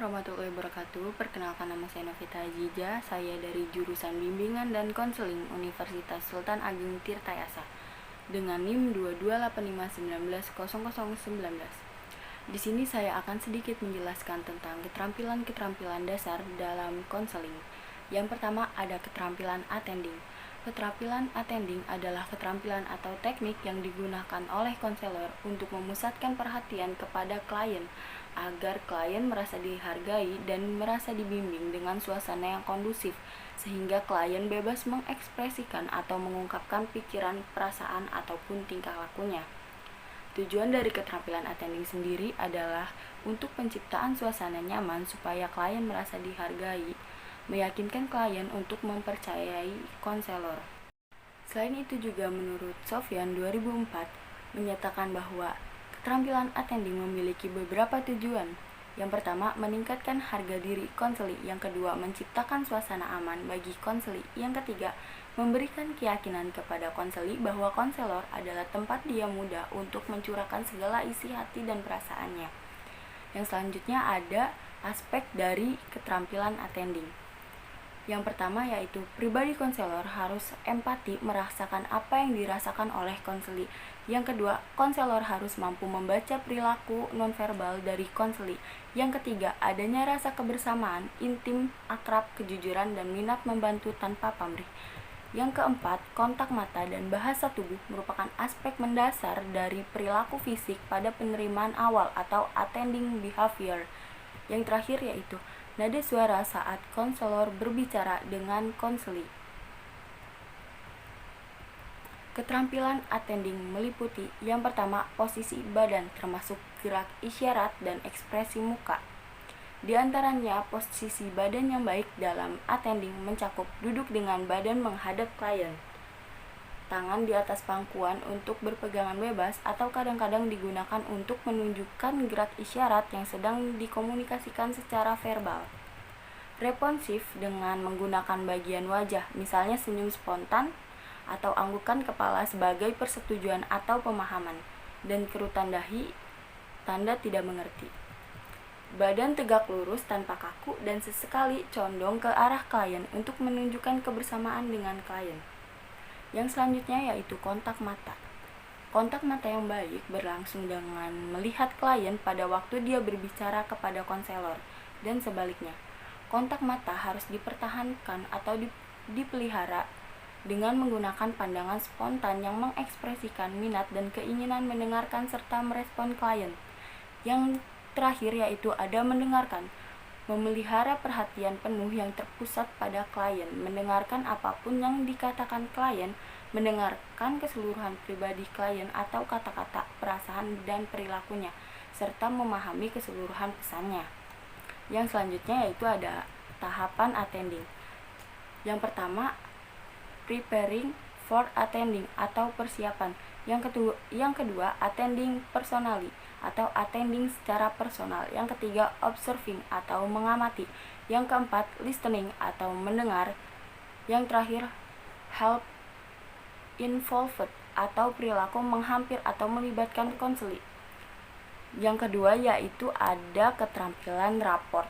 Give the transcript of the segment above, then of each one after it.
warahmatullahi wabarakatuh. Perkenalkan, nama saya Novita Azija. Saya dari jurusan Bimbingan dan Konseling Universitas Sultan Ageng Tirtayasa dengan NIM 2285919. Di sini saya akan sedikit menjelaskan tentang keterampilan-keterampilan dasar dalam konseling. Yang pertama ada keterampilan attending. Keterampilan attending adalah keterampilan atau teknik yang digunakan oleh konselor untuk memusatkan perhatian kepada klien agar klien merasa dihargai dan merasa dibimbing dengan suasana yang kondusif, sehingga klien bebas mengekspresikan atau mengungkapkan pikiran, perasaan, ataupun tingkah lakunya. Tujuan dari keterampilan attending sendiri adalah untuk penciptaan suasana nyaman supaya klien merasa dihargai, meyakinkan klien untuk mempercayai konselor. Selain itu juga menurut Sofyan 2004 menyatakan bahwa keterampilan attending memiliki beberapa tujuan. Yang pertama, meningkatkan harga diri konseli. Yang kedua, menciptakan suasana aman bagi konseli. Yang ketiga, memberikan keyakinan kepada konseli bahwa konselor adalah tempat dia mudah untuk mencurahkan segala isi hati dan perasaannya. Yang selanjutnya ada aspek dari keterampilan attending. Yang pertama yaitu pribadi konselor harus empati merasakan apa yang dirasakan oleh konseli. Yang kedua, konselor harus mampu membaca perilaku nonverbal dari konseli. Yang ketiga, adanya rasa kebersamaan, intim, akrab, kejujuran, dan minat membantu tanpa pamrih. Yang keempat, kontak mata dan bahasa tubuh merupakan aspek mendasar dari perilaku fisik pada penerimaan awal atau attending behavior. Yang terakhir yaitu nada suara saat konselor berbicara dengan konseli. Keterampilan attending meliputi yang pertama, posisi badan termasuk gerak isyarat dan ekspresi muka. Di antaranya, posisi badan yang baik dalam attending mencakup duduk dengan badan menghadap klien, tangan di atas pangkuan untuk berpegangan bebas, atau kadang-kadang digunakan untuk menunjukkan gerak isyarat yang sedang dikomunikasikan secara verbal. Responsif dengan menggunakan bagian wajah, misalnya senyum spontan atau anggukan kepala sebagai persetujuan atau pemahaman, dan kerutan dahi, tanda tidak mengerti. Badan tegak lurus tanpa kaku dan sesekali condong ke arah klien untuk menunjukkan kebersamaan dengan klien. Yang selanjutnya yaitu kontak mata. Kontak mata yang baik berlangsung dengan melihat klien pada waktu dia berbicara kepada konselor, dan sebaliknya. Kontak mata harus dipertahankan atau dipelihara dengan menggunakan pandangan spontan yang mengekspresikan minat dan keinginan mendengarkan serta merespon klien. Yang terakhir yaitu ada mendengarkan. Memelihara perhatian penuh yang terpusat pada klien, mendengarkan apapun yang dikatakan klien, mendengarkan keseluruhan pribadi klien atau kata-kata, perasaan, dan perilakunya, serta memahami keseluruhan pesannya. Yang selanjutnya yaitu ada tahapan attending. Yang pertama, preparing for attending atau persiapan. Yang kedua attending personally atau attending secara personal. Yang ketiga, observing atau mengamati. Yang keempat, listening atau mendengar. Yang terakhir, help involved atau perilaku menghampir atau melibatkan konseli. Yang kedua yaitu ada keterampilan raport.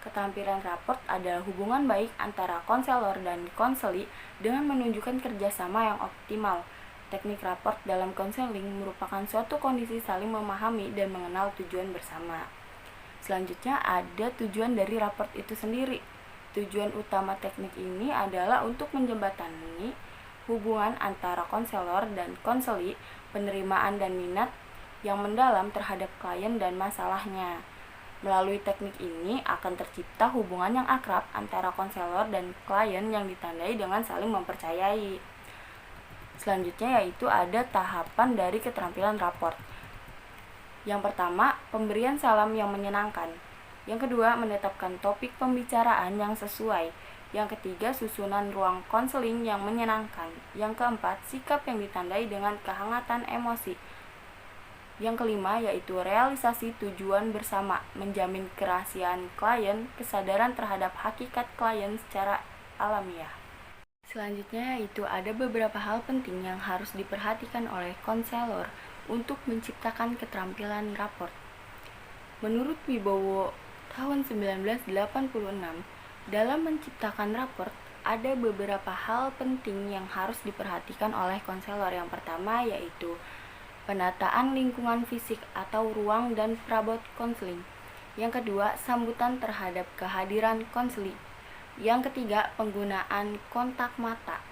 Keterampilan raport adalah hubungan baik antara konselor dan konseli dengan menunjukkan kerjasama yang optimal. Teknik raport dalam konseling merupakan suatu kondisi saling memahami dan mengenal tujuan bersama. Selanjutnya ada tujuan dari raport itu sendiri. Tujuan utama teknik ini adalah untuk menjembatani hubungan antara konselor dan konseli, penerimaan dan minat yang mendalam terhadap klien dan masalahnya. Melalui teknik ini akan tercipta hubungan yang akrab antara konselor dan klien yang ditandai dengan saling mempercayai. Selanjutnya yaitu ada tahapan dari keterampilan raport. Yang pertama, pemberian salam yang menyenangkan. Yang kedua, menetapkan topik pembicaraan yang sesuai. Yang ketiga, susunan ruang konseling yang menyenangkan. Yang keempat, sikap yang ditandai dengan kehangatan emosi. Yang kelima yaitu realisasi tujuan bersama, menjamin kerahasiaan klien, kesadaran terhadap hakikat klien secara alamiah. Selanjutnya yaitu ada beberapa hal penting yang harus diperhatikan oleh konselor untuk menciptakan keterampilan raport. Menurut Wibowo tahun 1986, dalam menciptakan raport, ada beberapa hal penting yang harus diperhatikan oleh konselor. Yang pertama yaitu penataan lingkungan fisik atau ruang dan perabot konseling. Yang kedua, sambutan terhadap kehadiran konseli. Yang ketiga, penggunaan kontak mata.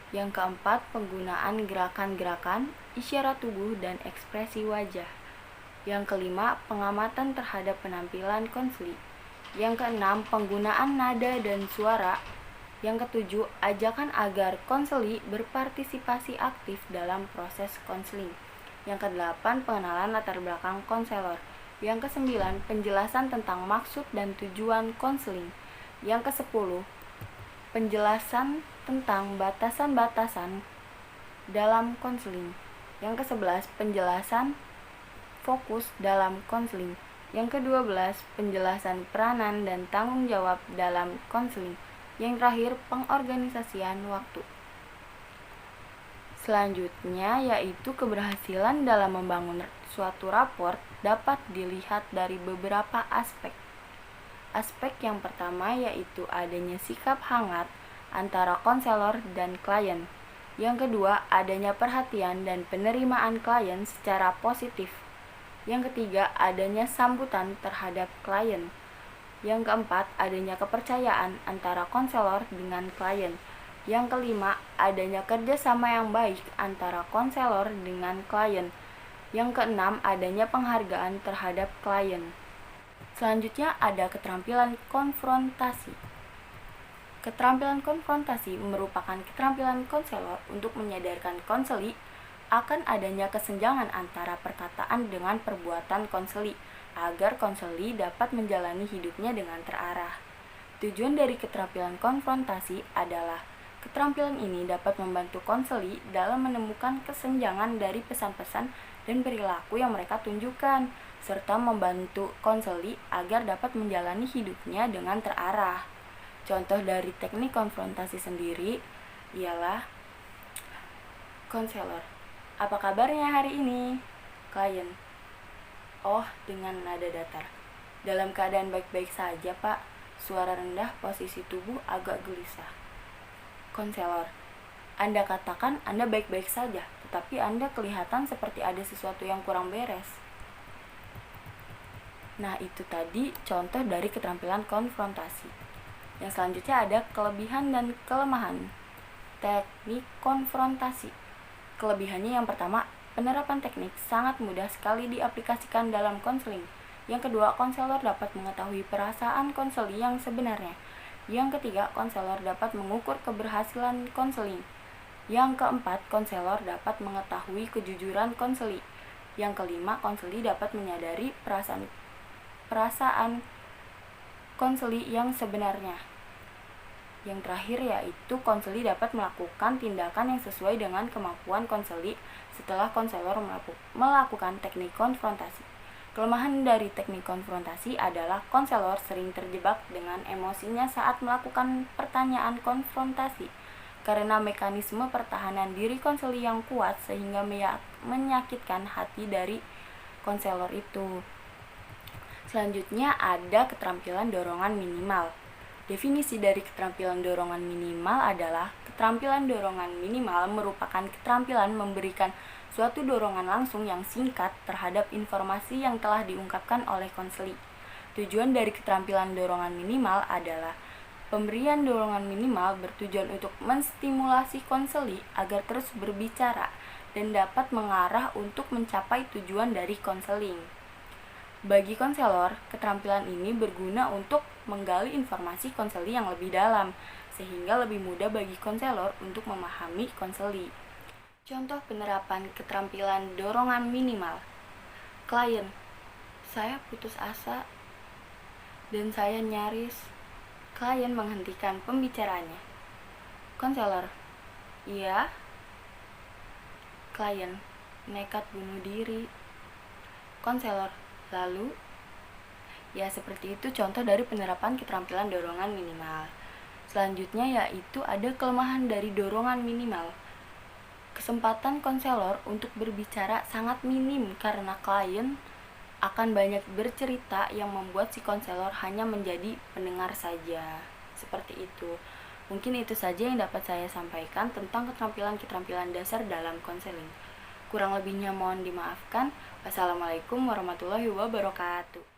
Yang keempat, penggunaan gerakan-gerakan, isyarat tubuh, dan ekspresi wajah. Yang kelima, pengamatan terhadap penampilan konseli. Yang keenam, penggunaan nada dan suara. Yang ketujuh, ajakan agar konseli berpartisipasi aktif dalam proses konseling. Yang kedelapan, pengenalan latar belakang konselor. Yang kesembilan, penjelasan tentang maksud dan tujuan konseling. Yang kesepuluh, penjelasan tentang batasan-batasan dalam konseling. Yang kesebelas, penjelasan fokus dalam konseling. Yang ke-12, penjelasan peranan dan tanggung jawab dalam konseling. Yang terakhir, pengorganisasian waktu. Selanjutnya yaitu keberhasilan dalam membangun suatu raport dapat dilihat dari beberapa aspek. Aspek yang pertama yaitu adanya sikap hangat antara konselor dan klien. Yang kedua, adanya perhatian dan penerimaan klien secara positif. Yang ketiga, adanya sambutan terhadap klien. Yang keempat, adanya kepercayaan antara konselor dengan klien. Yang kelima, adanya kerjasama yang baik antara konselor dengan klien. Yang keenam, adanya penghargaan terhadap klien. Selanjutnya ada keterampilan konfrontasi. Keterampilan konfrontasi merupakan keterampilan konselor untuk menyadarkan konseli akan adanya kesenjangan antara perkataan dengan perbuatan konseli, agar konseli dapat menjalani hidupnya dengan terarah. Tujuan dari keterampilan konfrontasi adalah keterampilan ini dapat membantu konseli dalam menemukan kesenjangan dari pesan-pesan dan perilaku yang mereka tunjukkan, serta membantu konseli agar dapat menjalani hidupnya dengan terarah. Contoh dari teknik konfrontasi sendiri ialah konselor. Apa kabarnya hari ini? Klien. Oh, dengan nada datar. Dalam keadaan baik-baik saja, Pak. Suara rendah, posisi tubuh agak gelisah. Konselor. Anda katakan Anda baik-baik saja, tetapi Anda kelihatan seperti ada sesuatu yang kurang beres. Nah, itu tadi contoh dari keterampilan konfrontasi. Yang selanjutnya ada kelebihan dan kelemahan teknik konfrontasi. Kelebihannya yang pertama, penerapan teknik sangat mudah sekali diaplikasikan dalam konseling. Yang kedua, konselor dapat mengetahui perasaan konseli yang sebenarnya. Yang ketiga, konselor dapat mengukur keberhasilan konseling. Yang keempat, konselor dapat mengetahui kejujuran konseli. Yang kelima, konseli dapat menyadari perasaan konseli yang sebenarnya. Yang terakhir yaitu konseli dapat melakukan tindakan yang sesuai dengan kemampuan konseli setelah konselor melakukan teknik konfrontasi. Kelemahan dari teknik konfrontasi adalah konselor sering terjebak dengan emosinya saat melakukan pertanyaan konfrontasi karena mekanisme pertahanan diri konseli yang kuat sehingga menyakitkan hati dari konselor itu. Selanjutnya ada keterampilan dorongan minimal. Definisi dari keterampilan dorongan minimal adalah keterampilan dorongan minimal merupakan keterampilan memberikan suatu dorongan langsung yang singkat terhadap informasi yang telah diungkapkan oleh konseli. Tujuan dari keterampilan dorongan minimal adalah pemberian dorongan minimal bertujuan untuk menstimulasi konseli agar terus berbicara dan dapat mengarah untuk mencapai tujuan dari konseling. Bagi konselor, keterampilan ini berguna untuk menggali informasi konseli yang lebih dalam, sehingga lebih mudah bagi konselor untuk memahami konseli. Contoh penerapan keterampilan dorongan minimal. Klien, saya putus asa dan saya nyaris. Klien menghentikan pembicaraannya. Konselor, iya. Klien, nekat bunuh diri. Konselor, lalu? Ya, seperti itu contoh dari penerapan keterampilan dorongan minimal. Selanjutnya yaitu ada kelemahan dari dorongan minimal. Kesempatan konselor untuk berbicara sangat minim karena klien akan banyak bercerita yang membuat si konselor hanya menjadi pendengar saja. Seperti itu. Mungkin itu saja yang dapat saya sampaikan tentang keterampilan-keterampilan dasar dalam konseling. Kurang lebihnya mohon dimaafkan. Wassalamualaikum warahmatullahi wabarakatuh.